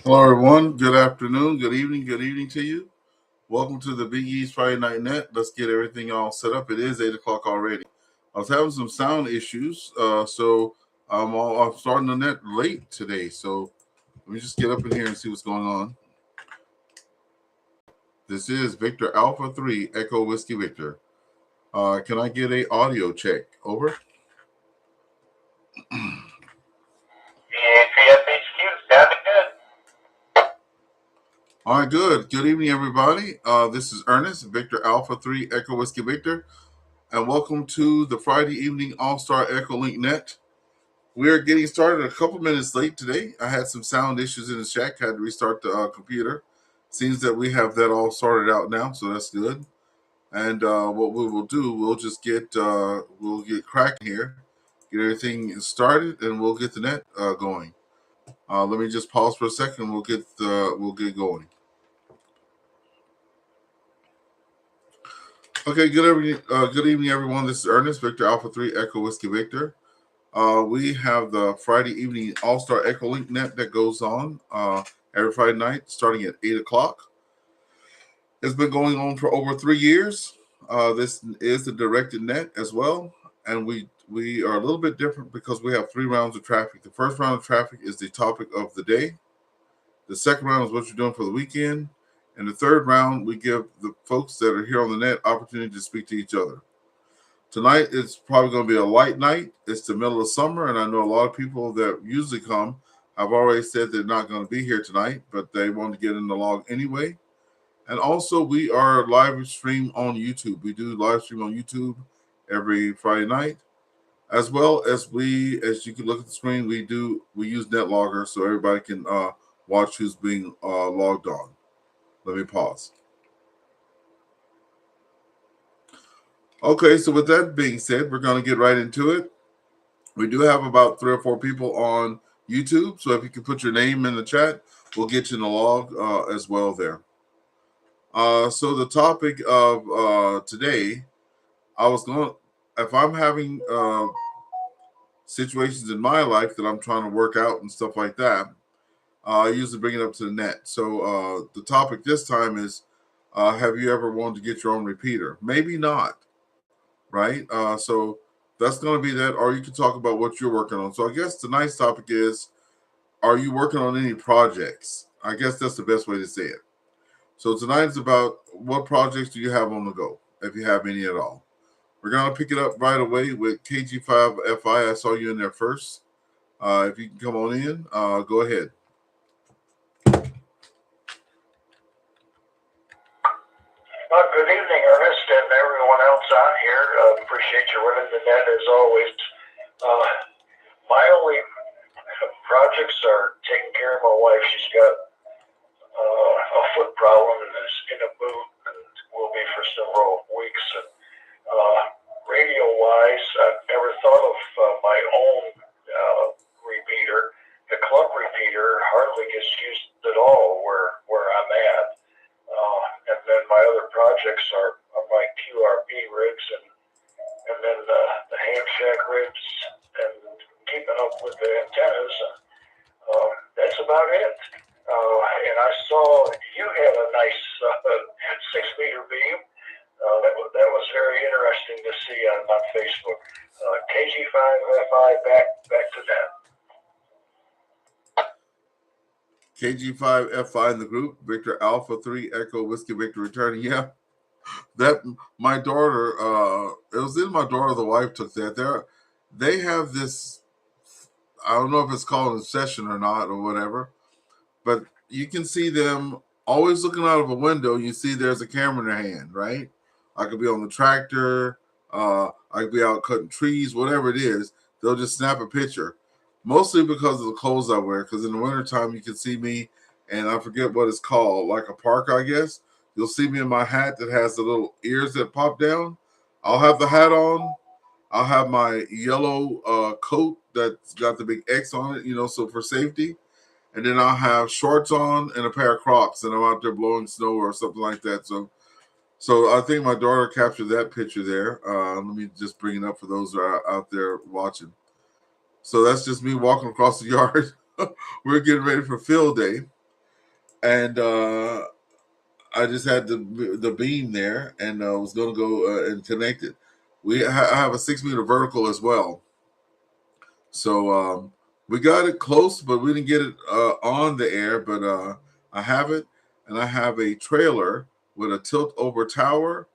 Hello, everyone. Good afternoon, good evening to you. Welcome to the Big East Friday Night Net. Let's get everything all set up. It is 8 o'clock already. I was having some sound issues, so I'm starting the net late today. So let me just get up in here and see what's going on. This is Victor Alpha 3 Echo Whiskey Victor. Can I get a audio check? Over. Sounding good. All right, good. Good evening, everybody. This is Ernest, Victor Alpha 3 Echo Whiskey Victor, and welcome to the Friday evening AllStar EchoLink Net. We're getting started a couple minutes late today. I had some sound issues in the shack, had to restart the computer. Seems that we have that all sorted out now, so that's good. And what we will do, we'll get cracking here, get everything started, and we'll get the net going. Let me just pause for a second. We'll get going. Okay, good evening, everyone. This is Ernest, Victor Alpha 3 Echo Whiskey Victor. We have the Friday evening All-Star EchoLink Net that goes on every Friday night starting at 8 o'clock. It's been going on for over 3 years. This is the directed net as well. And we are a little bit different because we have 3 rounds of traffic. The first round of traffic is the topic of the day. The second round is what you're doing for the weekend. And the third round, we give the folks that are here on the net opportunity to speak to each other. Tonight it's probably going to be a light night. It's the middle of summer, and I know a lot of people that usually come have already said they're not going to be here tonight, but they want to get in the log anyway. And also, we are live stream on YouTube. We do live stream on YouTube every Friday night, as well as as you can look at the screen, we use NetLogger so everybody can watch who's being logged on. Let me pause. Okay, so with that being said, we're going to get right into it. We do have about 3 or 4 people on YouTube, so if you can put your name in the chat, we'll get you in the log as well there. So the topic of today, if I'm having situations in my life that I'm trying to work out and stuff like that, I usually bring it up to the net. So the topic this time is, have you ever wanted to get your own repeater? Maybe not. Right? So that's going to be that, or you can talk about what you're working on. So I guess tonight's topic is, are you working on any projects? I guess that's the best way to say it. So tonight's about what projects do you have on the go, if you have any at all. We're going to pick it up right away with KG5FI. I saw you in there first. If you can come on in, go ahead. Well, good evening, Ernest, and everyone else out here. Appreciate you running the net as always. My only projects are taking care of my wife. She's got a foot problem and is in a boot and will be for several weeks. And radio-wise, I've never thought of my own repeater. The club repeater hardly gets used at all where I'm at. And then my other projects are my QRP rigs and then the ham shack rigs and keeping up with the antennas. That's about it. And I saw you had a nice 6-meter beam. That was very interesting to see on Facebook. KG5FI back to that. KG5FI in the group, Victor Alpha 3 Echo Whiskey Victor returning. Yeah, that my daughter, it was in my daughter, the wife took that. They have this, I don't know if it's called an obsession or not or whatever, but you can see them always looking out of a window. You see there's a camera in their hand, right? I could be on the tractor, I could be out cutting trees, whatever it is. They'll just snap a picture. Mostly because of the clothes I wear, because in the wintertime you can see me, and I forget what it's called, like a park, I guess. You'll see me in my hat that has the little ears that pop down. I'll have the hat on. I'll have my yellow coat that's got the big X on it, so for safety. And then I'll have shorts on and a pair of Crocs, and I'm out there blowing snow or something like that. So I think my daughter captured that picture there. Let me just bring it up for those that are out there watching. So that's just me walking across the yard. We're getting ready for field day. and I just had the beam there, and was going to go and connect it. I have a 6-meter vertical as well, so we got it close, but we didn't get it on the air. But I have it, and I have a trailer with a tilt over tower.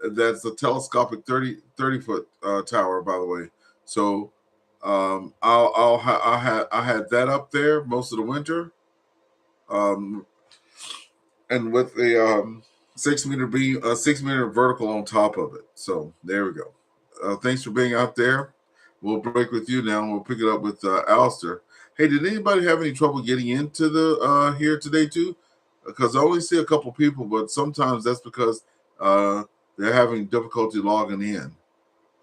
That's a telescopic 30 foot tower, by the way. So I had that up there most of the winter. And with a 6-meter beam, a 6-meter vertical on top of it. So there we go. Thanks for being out there. We'll break with you now. We'll pick it up with AllStar. Hey, did anybody have any trouble getting into the here today too? Because I only see a couple people, but sometimes that's because they're having difficulty logging in.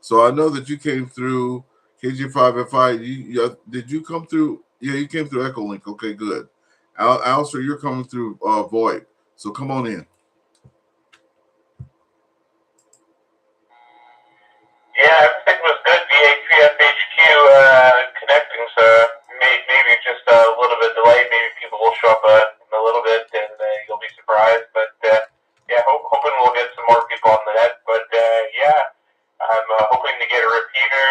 So I know that you came through KG5FI. Did you come through? Yeah, you came through EchoLink. Okay, good. AllStar, you're coming through VoIP. So come on in. Yeah, everything was good. VA3FHQ connecting, so maybe just a little bit delayed. Maybe people will show up in a little bit, and you'll be surprised. But yeah, hoping we'll get some more people on the net. But yeah, I'm hoping to get a repeater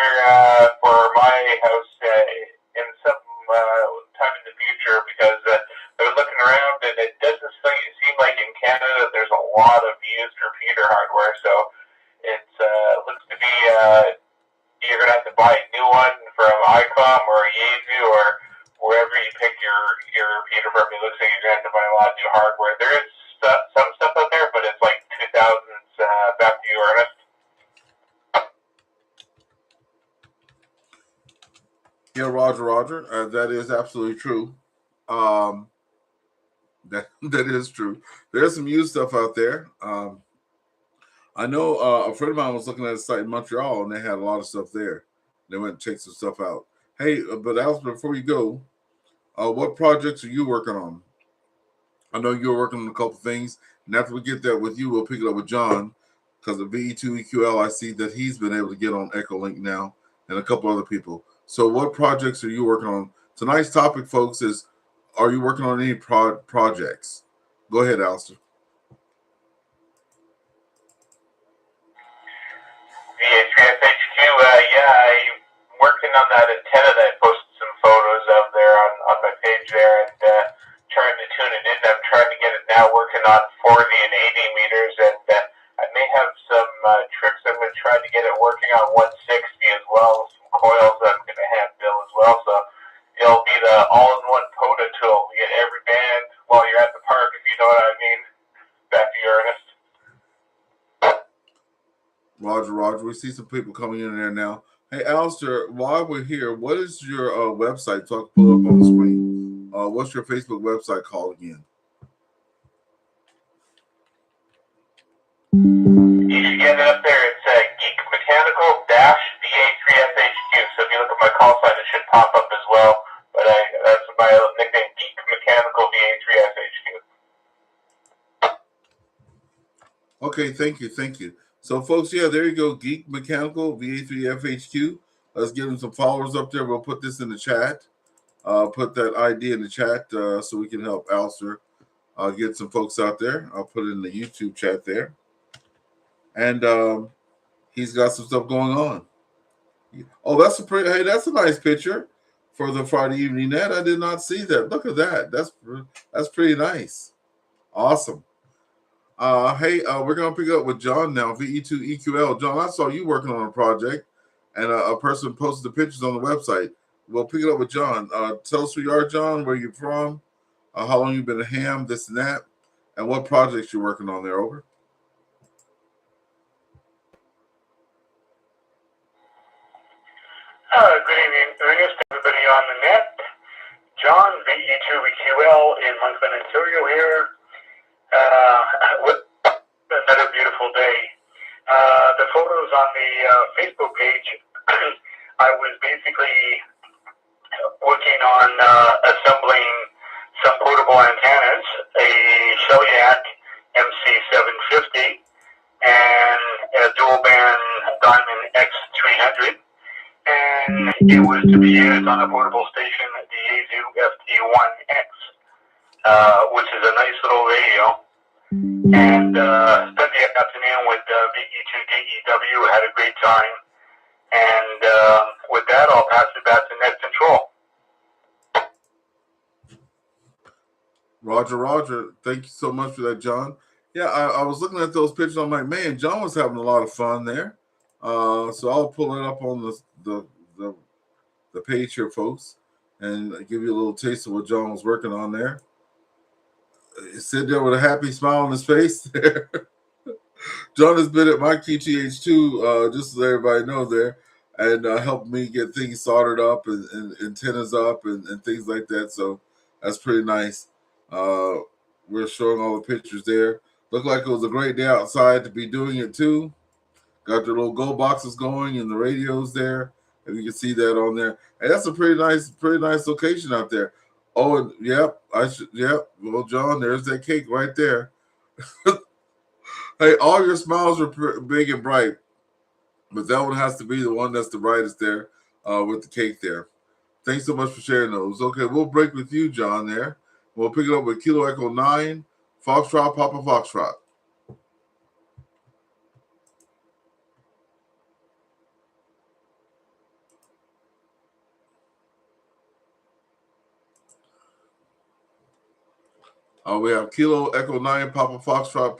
for my house in some time in the future, because I've been looking around, and it doesn't seem like in Canada there's a lot of used repeater hardware. So it looks to be you're going to have to buy a new one from ICOM or Yaesu or wherever you pick your repeater from. It looks like you're going to have to buy a lot of new hardware. There is some stuff out there, but it's like 2000s. Back to you, Ernest. Yeah, Roger. That is absolutely true. That is true. There's some used stuff out there. I know a friend of mine was looking at a site in Montreal, and they had a lot of stuff there. They went and checked some stuff out. Hey, but Alice, before you go, what projects are you working on? I know you're working on a couple things, and after we get that with you, we'll pick it up with John, because the VA3EWV-L, I see that he's been able to get on EchoLink now, and a couple other people. So what projects are you working on? Tonight's topic, folks, is, are you working on any projects? Go ahead, Alistair. VA3FHQ, yeah, I'm working on that antenna that I posted some photos of there on my page there, and trying to tune it in. I'm trying to get it now working on 40 and 80 meters, and I may have some tricks. I'm going to try to get it working on 160 as well, some coils that I'm going to hand build as well. So it'll be the all-in-one POTA tool. You get every band while you're at the park, if you know what I mean. Back to you, Ernest. Roger. We see some people coming in there now. Hey, Alistair, while we're here, what is your website? So I can pull it up on the screen. What's your Facebook website called again? You should get it up there. It's Geek Mechanical VA3FHQ. So if you look at my call sign, it should pop up as well. But that's my nickname, Geek Mechanical VA3FHQ. Okay, thank you. So, folks, yeah, there you go. Geek Mechanical VA3FHQ. Let's give them some followers up there. We'll put this in the chat. Put that ID in the chat so we can help Alistair get some folks out there. I'll put it in the YouTube chat there. And he's got some stuff going on. Oh, that's a nice picture for the Friday evening net. I did not see that. Look at that. That's pretty nice. Awesome. Hey, we're gonna pick up with John now. VE2EQL. John, I saw you working on a project, and a person posted the pictures on the website. We'll pick it up with John. Tell us who you are, John. Where you're from? How long you've been a ham? This and that, and what projects you're working on there. Over. Good evening, Ernest, everybody on the net. John, VE2EQL in Moncton, Ontario here. With another beautiful day. The photos on the Facebook page, I was basically working on assembling some portable antennas, a Shellyak MC750 and a dual band Diamond X300. And it was to be used on a portable station, the Yaesu FT1X. which is a nice little radio. And spent the afternoon with VE2DEW, had a great time. And with that, I'll pass it back to Net Control. Roger. Thank you so much for that, John. Yeah, I was looking at those pictures. I'm like, man, John was having a lot of fun there. So I'll pull it up on the page here, folks, and give you a little taste of what John was working on there. He sitting there with a happy smile on his face there. John has been at my QTH2, just so everybody knows there, and helped me get things soldered up and antennas up and things like that. So that's pretty nice. We're showing all the pictures there. Looked like it was a great day outside to be doing it too. Got the little go boxes going and the radios there. And you can see that on there. And that's a pretty nice location out there. Oh, and yep. Well, John, there's that cake right there. Hey, all your smiles are big and bright, but that one has to be the one that's the brightest there with the cake there. Thanks so much for sharing those. Okay, we'll break with you, John, there. We'll pick it up with Kilo Echo 9, Foxtrot, Papa Foxtrot. We have Kilo Echo 9, Papa Foxtrot,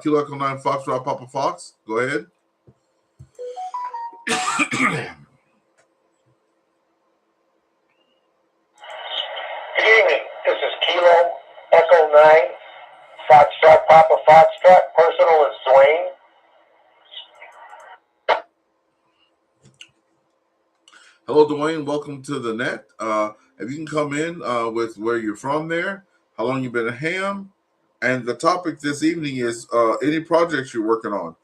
Kilo Echo 9, Foxtrot, Papa Fox. Go ahead. Good evening. This is Kilo Echo 9, Foxtrot, Papa Foxtrot. Personal is Dwayne. Hello, Dwayne. Welcome to the net. If you can come in with where you're from there, how long you've been a ham, and the topic this evening is any projects you're working on.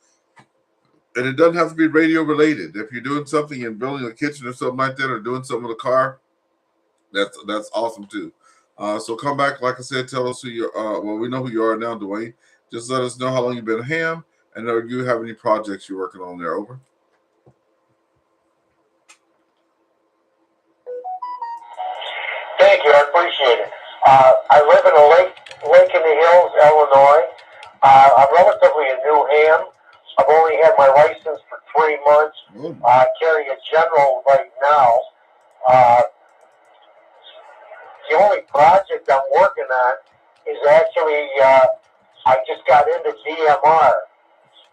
And it doesn't have to be radio related. If you're doing something and building a kitchen or something like that, or doing something with a car, that's awesome too. So come back, like I said, tell us who you are. Well, we know who you are now, Dwayne. Just let us know how long you've been a ham, and do you have any projects you're working on there? Over. Thank you. I appreciate it. I live in a lake in the hills, Illinois. I'm relatively a new ham. I've only had my license for 3 months. I carry a general right now. The only project I'm working on is actually, I just got into DMR,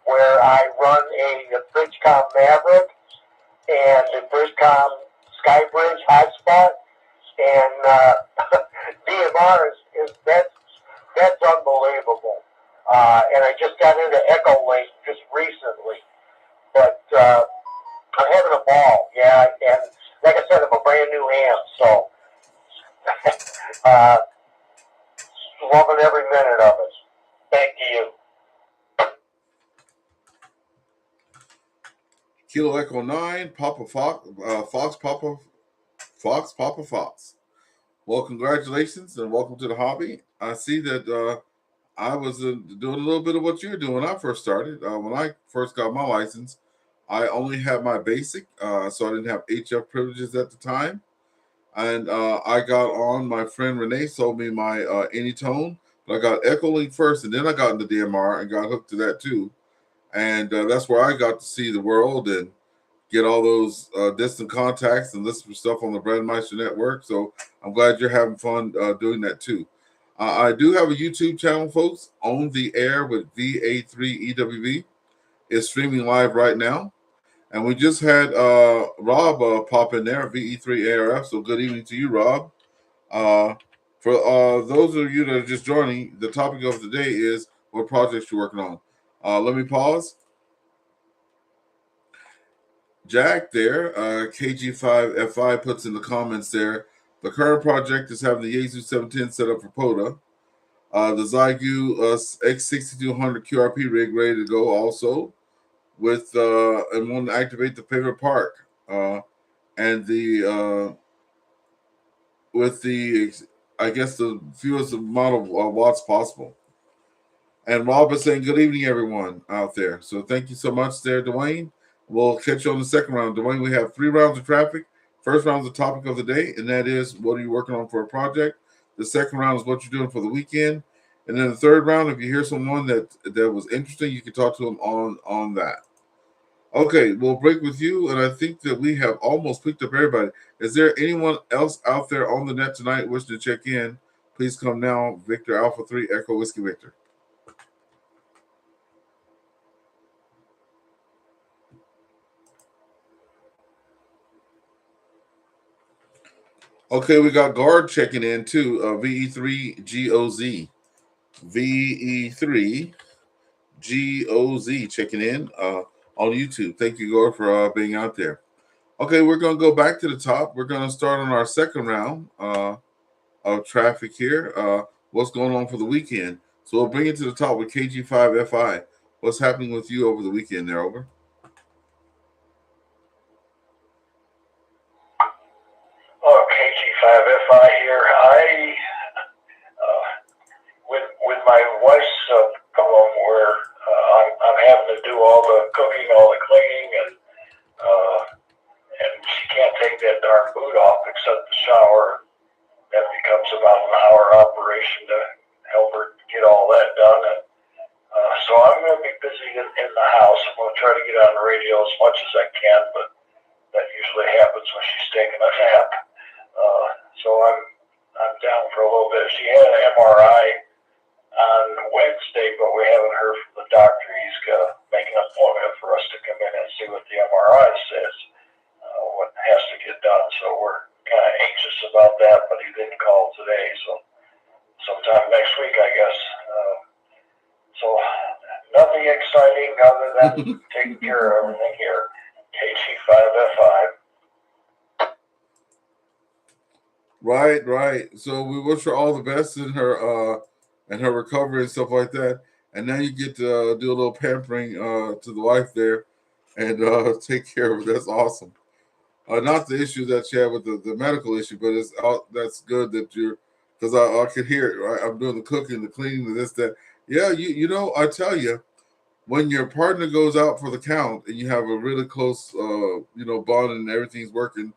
where I run a Bridgecom Maverick and a Bridgecom Skybridge hotspot. And DMR that's unbelievable. And I just got into EchoLink just recently. But I'm having a ball, yeah. And like I said, I'm a brand new ham, so loving every minute of it. Thank you. Kilo Echo 9, Papa Fox, Papa Fox. Well, congratulations and welcome to the hobby. I see that I was doing a little bit of what you were doing when I first started. When I first got my license, I only had my basic, so I didn't have HF privileges at the time. And I got on, my friend Renee sold me my Anytone, but I got EchoLink first, and then I got into DMR and got hooked to that too. And that's where I got to see the world and get all those distant contacts and listen to stuff on the Brandmeister network. So I'm glad you're having fun doing that too. I do have a YouTube channel, folks, On the Air with VA3EWV. It's streaming live right now. And we just had Rob pop in there, VE3ARF. So good evening to you, Rob. For those of you that are just joining, the topic of the day is what projects you're working on. Let me pause. Jack there, KG5F5 puts in the comments there, the current project is having the Yaesu 710 set up for POTA. The Zygu X6200 QRP rig ready to go also with and want to activate the pivot park and the with the I guess the fewest amount of watts possible. And Rob is saying good evening everyone out there. So thank you so much there, Dwayne. We'll catch you on the second round. Dwayne, we have 3 rounds of traffic. First round is the topic of the day, and that is what are you working on for a project? The second round is what you're doing for the weekend. And then the third round, if you hear someone that was interesting, you can talk to them on that. Okay, we'll break with you, and I think that we have almost picked up everybody. Is there anyone else out there on the net tonight wishing to check in? Please come now, Victor Alpha 3 Echo Whiskey Victor. Okay, we got Guard checking in too. VE3GOZ. VE3GOZ checking in on YouTube. Thank you, Guard, for being out there. Okay, we're going to go back to the top. We're going to start on our second round of traffic here. What's going on for the weekend? So we'll bring it to the top with KG5FI. What's happening with you over the weekend there, over? KG5FI here. With my wife's problem where I'm having to do all the cooking, all the cleaning, and she can't take that darn boot off except the shower. That becomes about an hour operation to help her get all that done. And so I'm going to be busy in the house. I'm going to try to get on the radio as much as I can, but that usually happens when she's taking a nap. So I'm down for a little bit. She had an MRI on Wednesday, but we haven't heard from the doctor. He's going to make an appointment for us to come in and see what the MRI says, what has to get done. So we're kind of anxious about that, but he didn't call today, so sometime next week, I guess. So nothing exciting other than taking care of everything here. KG5F5. Right. So we wish her all the best in her recovery and stuff like that. And now you get to do a little pampering to the wife there and take care of her. That's awesome. Not the issue that you have with the medical issue, but that's good that you're, because I could hear it. Right? I'm doing the cooking, the cleaning, the this, that. Yeah, you know, I tell you, when your partner goes out for the count and you have a really close, bond and everything's working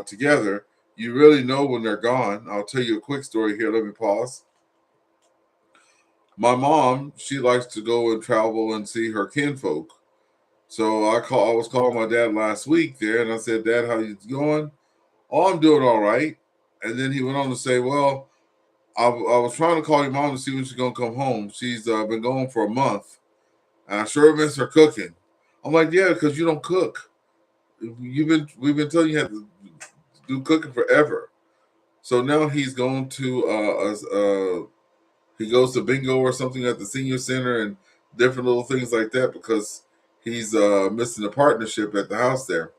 together, you really know when they're gone. I'll tell you a quick story here. Let me pause. My mom, she likes to go and travel and see her kinfolk. So I was calling my dad last week there, and I said, "Dad, how you going?" "Oh, I'm doing all right." And then he went on to say, "Well, I was trying to call your mom to see when she's gonna come home. She's been gone for a month, and I sure miss her cooking." I'm like, "Yeah, because you don't cook. We've been telling you how to do cooking forever." So now he's going to he goes to bingo or something at the senior center and different little things like that because he's missing a partnership at the house there.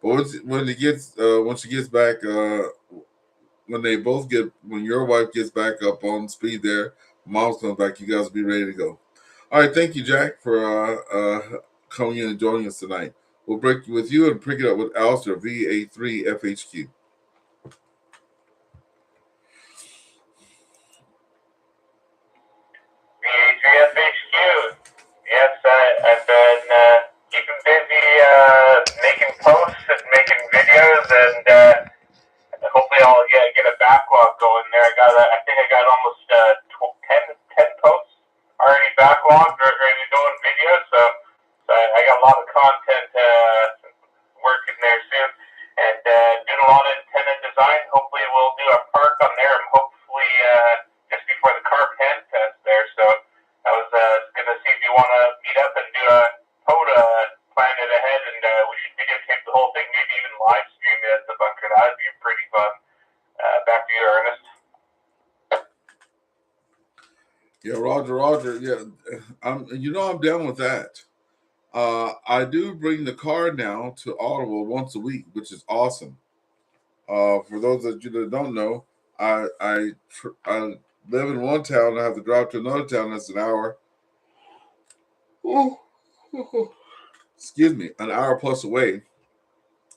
But when she gets back, when your wife gets back up on speed there, mom's comes back, you guys will be ready to go. All right, thank you, Jack, for coming in and joining us tonight. We'll break with you and pick it up with AllStar VA3FHQ. VA3FHQ. Yes, I've been keeping busy making posts and making videos, and hopefully I'll get a backlog going there. I think I got almost 10 posts already backlogged, ready to go in videos. So I got a lot of content working there soon, and doing a lot of antenna design. Hopefully we'll do a park on there, and hopefully just before the car pen test there. So I was going to see if you want to meet up and do a POTA, plan it ahead, and we should videotape the whole thing, maybe even live stream it at the bunker. That would be pretty fun. Back to you, Ernest. Yeah, Roger. Yeah, I'm down with that. I do bring the car now to Audible once a week, which is awesome. For those of you that don't know, I live in one town and I have to drive to another town that's an hour. Excuse me, an hour plus away.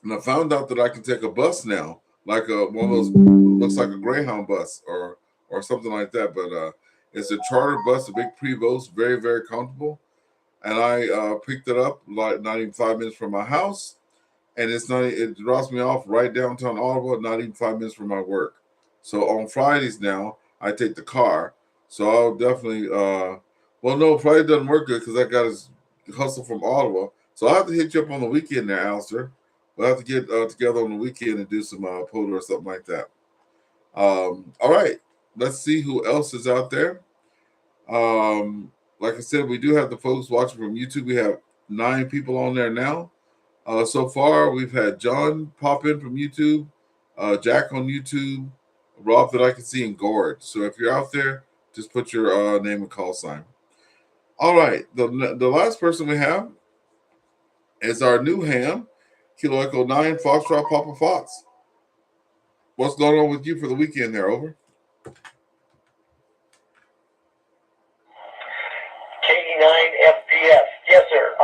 And I found out that I can take a bus now, like one of those, looks like a Greyhound bus or something like that. But it's a charter bus, a big Prevost, very, very comfortable. And I picked it up like not even 5 minutes from my house, and it drops me off right downtown Ottawa, not even 5 minutes from my work. So on Fridays now, I take the car. So I'll definitely, well, no, Friday doesn't work good because I got to hustle from Ottawa. So I'll have to hit you up on the weekend there, Alistair. We'll have to get together on the weekend and do some polo or something like that. All right, let's see who else is out there. Like I said, we do have the folks watching from YouTube. We have 9 people on there now. So far, we've had John pop in from YouTube, Jack on YouTube, Rob that I can see, and Gord. So if you're out there, just put your name and call sign. All right, the last person we have is our new ham, Kilo Echo 9, Foxtrot Papa Fox. What's going on with you for the weekend there, over? KE9 FPS. Yes, sir.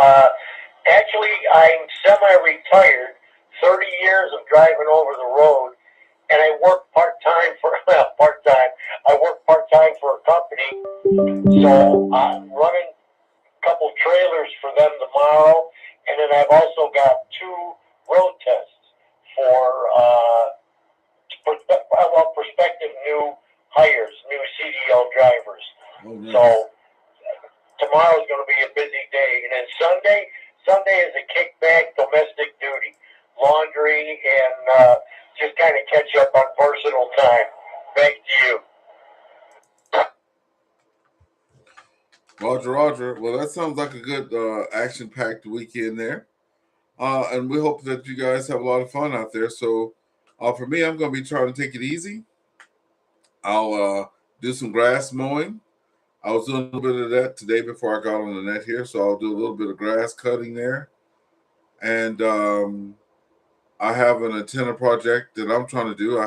Actually, I'm semi-retired. 30 years of driving over the road, and I work part-time for I work part-time for a company, so I'm running a couple trailers for them tomorrow, and then I've also got 2 road tests for prospective new hires, new CDL drivers. Oh, nice. So tomorrow's going to be a busy day, and then Sunday is a kickback domestic duty, laundry, and just kind of catch up on personal time. Back to you. Roger. Well, that sounds like a good action-packed weekend there. And we hope that you guys have a lot of fun out there. So for me, I'm going to be trying to take it easy. I'll do some grass mowing. I was doing a little bit of that today before I got on the net here. So I'll do a little bit of grass cutting there. And I have an antenna project that I'm trying to do.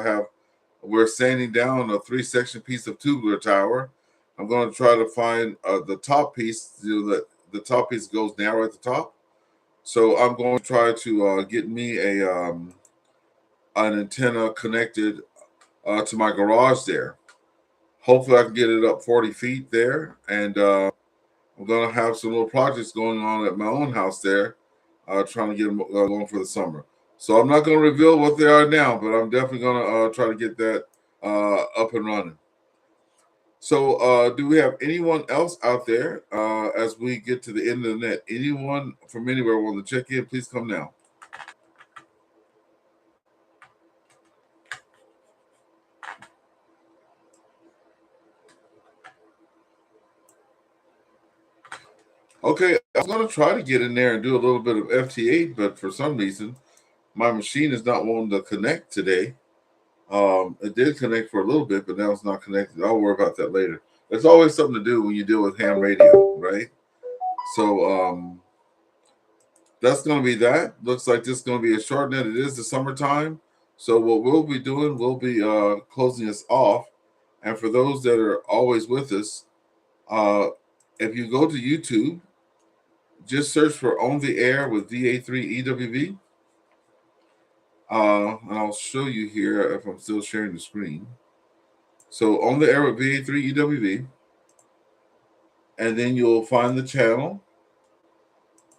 We're sanding down a 3-section piece of tubular tower. I'm going to try to find the top piece. The top piece goes narrow at the top. So I'm going to try to get me an antenna connected to my garage there. Hopefully I can get it up 40 feet there. And I'm going to have some little projects going on at my own house there, trying to get them going for the summer. So I'm not going to reveal what they are now, but I'm definitely going to try to get that up and running. So do we have anyone else out there as we get to the end of the net? Anyone from anywhere want to check in? Please come now. Okay, I was going to try to get in there and do a little bit of FT8, but for some reason, my machine is not wanting to connect today. It did connect for a little bit, but now it's not connected. I'll worry about that later. There's always something to do when you deal with ham radio, right? So that's going to be that. Looks like this is going to be a short net. It is the summertime. So what we'll be doing, we'll be closing this off. And for those that are always with us, if you go to YouTube, just search for On the Air with VA3EWV. And I'll show you here if I'm still sharing the screen. So On the Air with VA3EWV. And then you'll find the channel.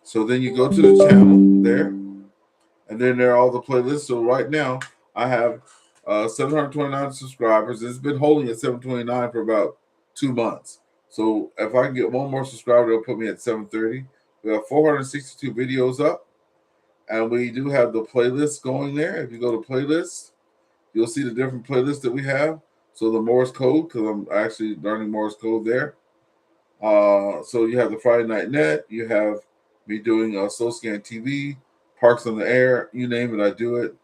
So then you go to the channel there. And then there are all the playlists. So right now I have 729 subscribers. It's been holding at 729 for about 2 months. So if I can get one more subscriber, it'll put me at 730. We have 462 videos up. And we do have the playlist going there. If you go to playlists, you'll see the different playlists that we have. So the Morse code, because I'm actually learning Morse code there. So you have the Friday Night Net. You have me doing SoScan TV, Parks on the Air, you name it, I do it.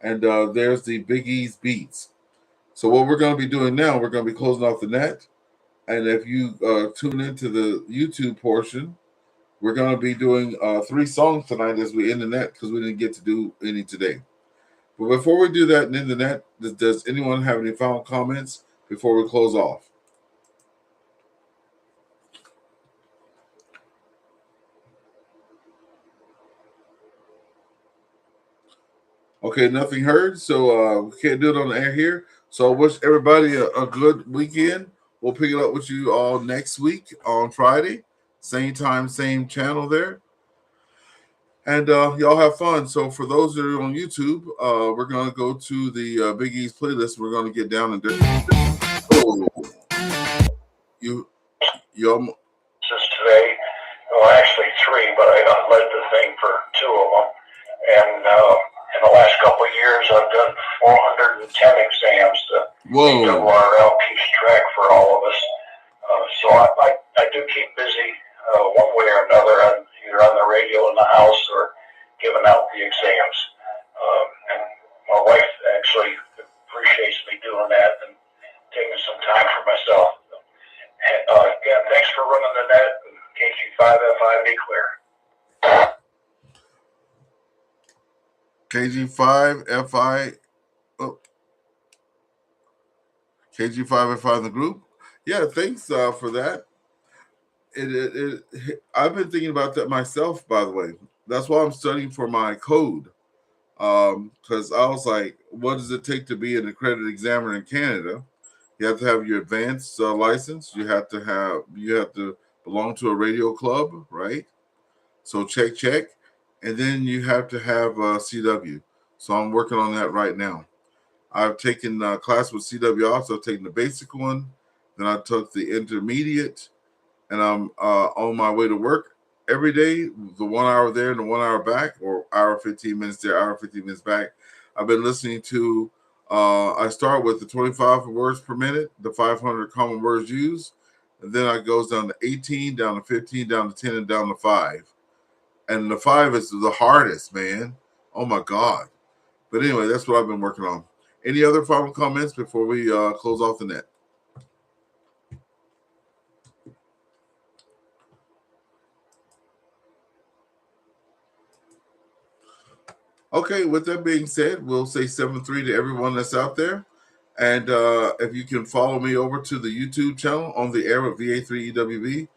And there's the Big E's Beats. So what we're going to be doing now, we're going to be closing off the net. And if you tune into the YouTube portion, we're going to be doing 3 songs tonight as we end the net because we didn't get to do any today. But before we do that and end the net, does anyone have any final comments before we close off? Okay, nothing heard, so we can't do it on the air here. So I wish everybody a good weekend. We'll pick it up with you all next week on Friday. Same time, same channel there. And y'all have fun. So for those that are on YouTube, we're going to go to the Big E's playlist. We're going to get down and oh, you just today. Well, actually 3, but I led the thing for 2 of them. And in the last couple of years, I've done 410 exams. The ARRL keeps track for all of us. So I do keep busy one way or another, either on the radio in the house or giving out the exams. And my wife actually appreciates me doing that and taking some time for myself. And again, thanks for running the net. KG5FI, be clear. KG5FI. Oh. KG5FI in the group. Yeah, thanks for that. I've been thinking about that myself, by the way. That's why I'm studying for my code. Because I was like, what does it take to be an accredited examiner in Canada? You have to have your advanced license. You have to belong to a radio club, right? So check. And then you have to have CW. So I'm working on that right now. I've taken class with CW also. I've taken the basic one. Then I took the intermediate. And I'm on my way to work every day, the 1 hour there and the 1 hour back, or hour 15 minutes there, hour 15 minutes back. I've been listening to, I start with the 25 words per minute, the 500 common words used. And then it goes down to 18, down to 15, down to 10, and down to 5. And the 5 is the hardest, man. Oh, my God. But anyway, that's what I've been working on. Any other final comments before we close off the net? Okay, with that being said, we'll say 7-3 to everyone that's out there. And if you can follow me over to the YouTube channel on the air with VA3EWV,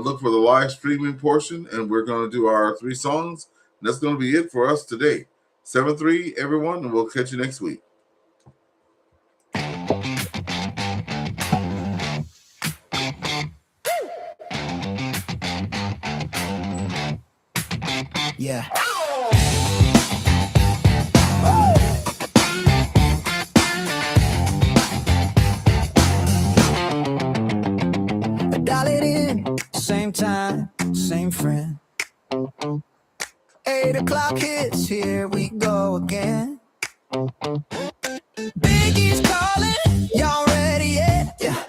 look for the live streaming portion, and we're going to do our 3 songs. And that's going to be it for us today. 7-3, everyone, and we'll catch you next week. Yeah. Dial it in, same time, same friend. 8 o'clock hits, here we go again. Biggie's calling, y'all ready yet? Yeah.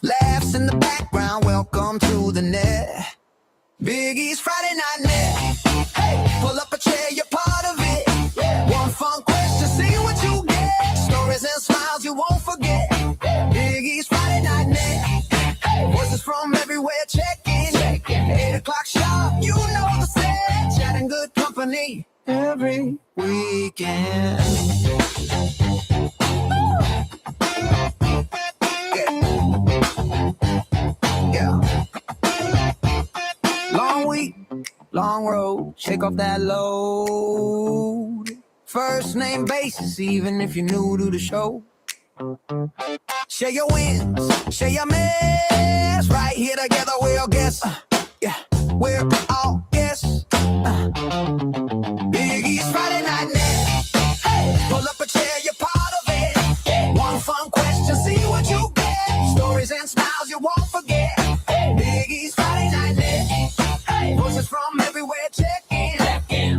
Laughs in the background, welcome to the net. Biggie's Friday Night Net. Hey, pull up a chair, you're part of it. One fun question, see what you get. Stories and smiles you won't forget. Biggie's Friday Night Net. Voices from everywhere, check in. 8 o'clock sharp, you know the set. Chatting good company every weekend. Yeah. Long week, long road, shake off that load. First name basis, even if you're new to the show. Share your wins, share your mess. Right here together, we'll guess. Yeah, we're all guess. Biggie's Friday Night Net. Hey, pull up a chair, you're part of it. One fun question, see what you get. Stories and smiles you won't forget. Biggie's Friday Night Net. Hey, voices from everywhere, check in.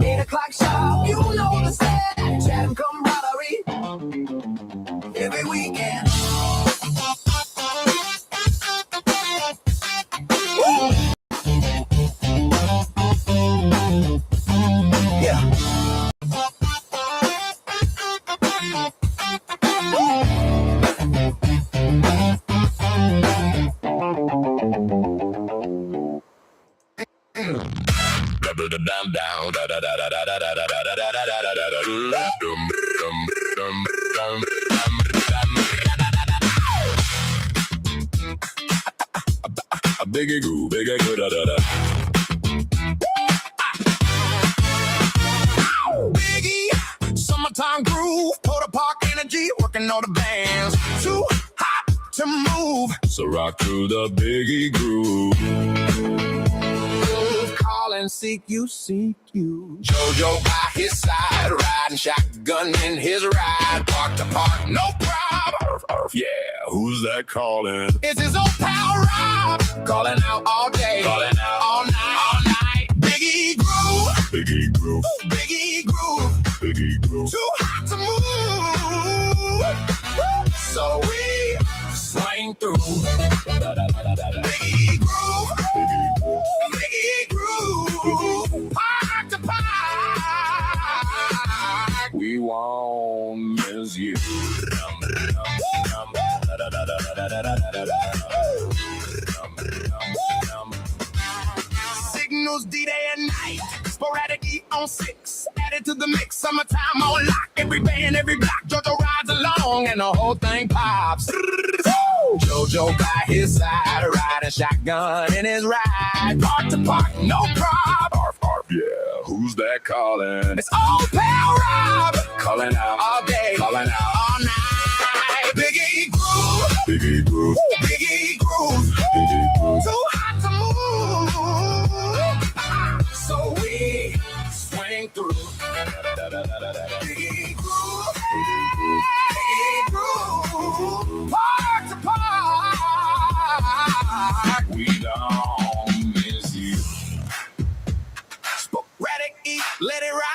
8 o'clock sharp, you know the set. Chat and camaraderie every weekend. Yeah. Biggie goo, biggie goo, da da da. Biggie, summertime groove, Porter Park energy, working all the bands. Too hot to move, so rock to the Biggie groove. Calling and seek you. Jojo by his side, riding shotgun in his ride. Park to park, no problem. Yeah, who's that calling? It's his old pal Rob, calling out all day, calling out all night. Biggie Groove, Biggie Groove, Biggie Groove, Biggie Groove. Too hot to move, so we swing through. Biggie Groove, Biggie Groove, park to park. We won't miss you. Signals D-Day and night, sporadic E on 6, added to the mix, summertime on lock. Every band, every block, JoJo rides along and the whole thing pops. JoJo by his side, riding shotgun in his ride. Park to park, no problem. Yeah, who's that calling? It's old pal Rob, calling out all day, calling out all night. Biggie Groove, Biggie Groove, Biggie Groove, Biggie Groove. Too hot to move, so we swing through. Biggie Groove, Biggie Groove, park to park. We don't miss you. Sporadic E, let it ride.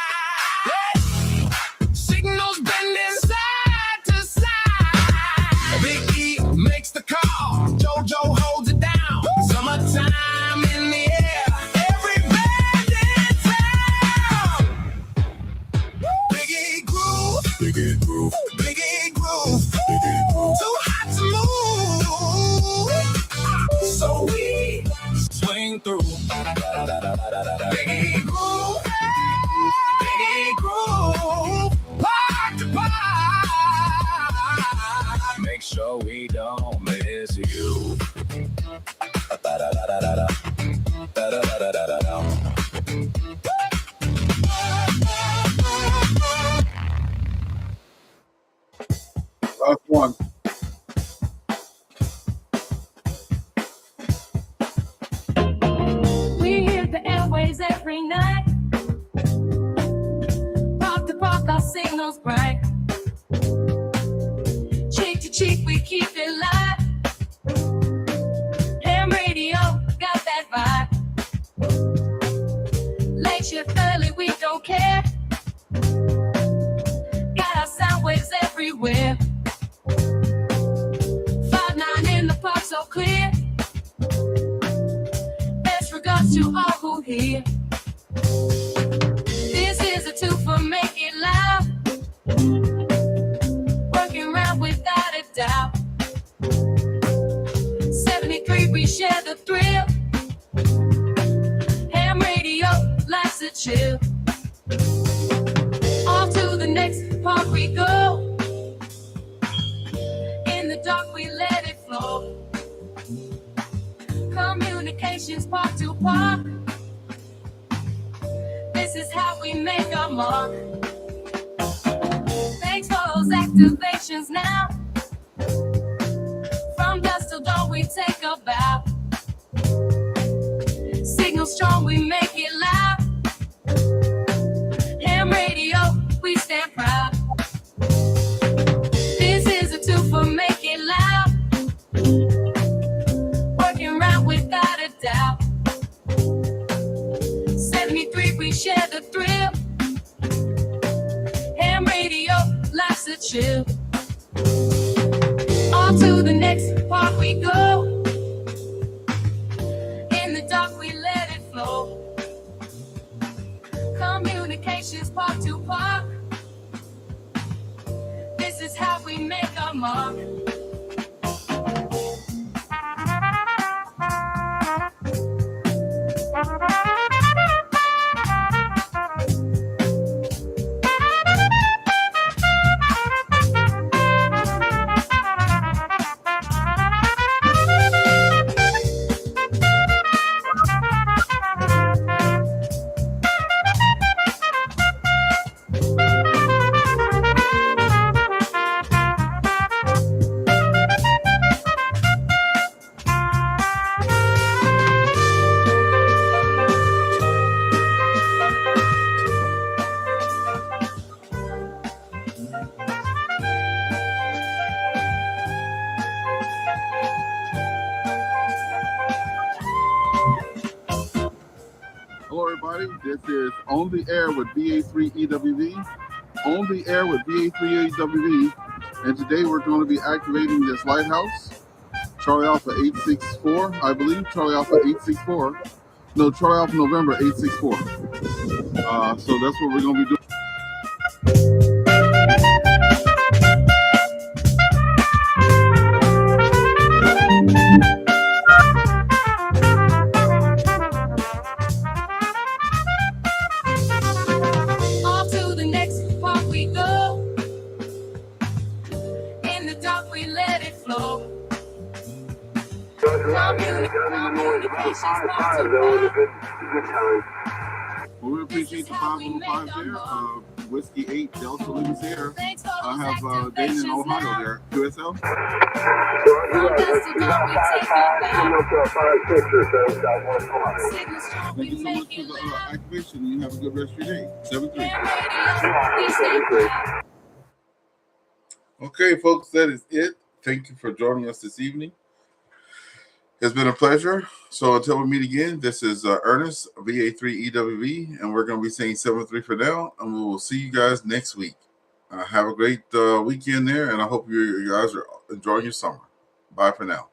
Signals bending side to side. Big E makes the call. JoJo holds it down. Summertime in the air. Every band in town. Biggie Groove, Biggie Groove, Biggie Groove, Biggie Groove. Too hot to move, so we swing through. Biggie Groove, Biggie Groove, park to park. Make sure we don't miss you. Last one. We hit the airways every night. Park to park, our signals bright. Cheek to cheek, we keep it live. Ham radio, got that vibe. Late shift early, we don't care. Got our sound waves everywhere. 5-9 in the park, so clear. Best regards to all who hear. This is a two for make it loud. Working around without a doubt. 73, we share the thrill. Ham radio, life's a chill. Off to the next park we go. In the dark, we let it flow. Communications park to park. This is how we make our mark. Thanks for those activations now. From dusk till dawn we take a bow. Signal strong, we make it loud. Ham radio, we stand proud. This is a two for make it loud. Working round without a doubt. 73, we share the thrill. Ham radio, life's a chill. On to the next park we go. In the dark, we let it flow. Communications park to park. This is how we make our mark. everybody. This is On the Air with VA3EWV. On the Air with VA3EWV. And today we're going to be activating this lighthouse. Charlie Alpha 864, I believe. Charlie Alpha 864. No, Charlie Alpha November 864. So that's what we're going to be doing. Off to the next park we go. In the dark we let it flow. Communications part to part. Well, we appreciate the 505 there. Whiskey 8 Delta Lima Sierra. I have Dana in Ohio there. QSL. Thank you so much for the activation. You have a good rest of your day. 7-3. Okay, folks, that is it. Thank you for joining us this evening. It's been a pleasure. So until we meet again, this is Ernest, VA3EWV, and we're going to be saying 7-3 for now, and we will see you guys next week. Have a great weekend there, and I hope you guys are enjoying your summer. Bye for now.